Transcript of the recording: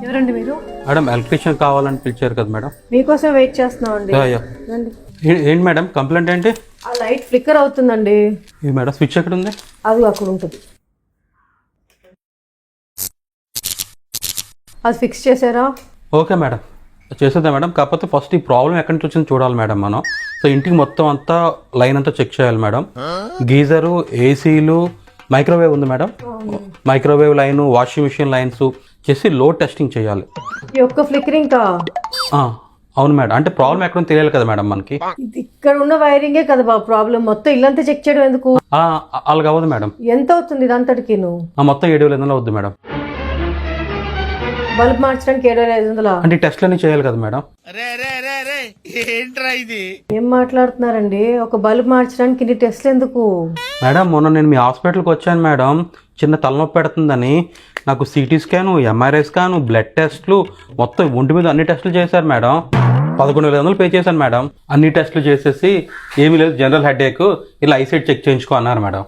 ఎవరండి మీరు? Madam electrician కావాలని పిలిచారు కదా మేడం. మీకోసం వెయిట్ చేస్తున్నామండి. రండి. ఏంటి మేడం కంప్లైంట్ ఏంటి? ఆ లైట్ ఫ్లిక్కర్ అవుతుందండి. ఇది మేడం స్విచ్ ఎక్కడ ఉంది? అది అక్కడ ఉంటుంది. అది ఫిక్స్ చేశారా? ఓకే మేడం చేసేదా మేడం. కాకపోతే ఫస్ట్ ఈ ప్రాబ్లం ఎక్కడి నుంచి వచ్చింది చూడాలి మేడం మనం. సో ఇంటికి మొత్తం అంతా లైన్ అంతా చెక్ చేయాలి మేడం. గీజరు, ఏసీలు, మైక్రోవేవ్ ఉంది madam. Microwave line, washing machine lines చేసి లోడ్ టెస్టింగ్ చేయాలి. ఈ ఒక్క ఫ్లిక్కరింగ్ కా? అవును మేడం. అంటే ప్రాబ్లం ఎక్కడ తెలియాలి కదా మేడం మనకి. ఇక్కడ ఉన్న వైరింగే కదా బాబు ప్రాబ్లం. మొత్తం ఇల్లంతా చెక్ చేయడం ఎందుకు? అలాగ అవ్వదు మేడం. ఎంత అవుతుంది ఇదంతటికి? మొత్తం 7,500 అవుద్ది మేడం. బల్బ్ మార్చడానికి 7,500? అంటే టెస్ట్లన్నీ చేయాలి కదా మేడం. ఏం మాట్లాడుతున్నారండి? ఒక బల్బ్ మార్చడానికి ఇన్ని టెస్ట్లు ఎందుకు? మేడం మొన్న నేను మీ హాస్పిటల్కి వచ్చాను మేడం. చిన్న తలనొప్పి పెడుతుందని నాకు city scan, MRI scan, blood టెస్ట్లు, మొత్తం ఒంటి మీద అన్ని టెస్టులు చేశారు మేడం. 11,500 పే చేశాను మేడం. అన్ని టెస్టులు చేసేసి ఏమీ లేదు, జనరల్ హెడేక్, ఇలా ఐసైట్ చెక్ చేయించుకో అన్నారు మేడం.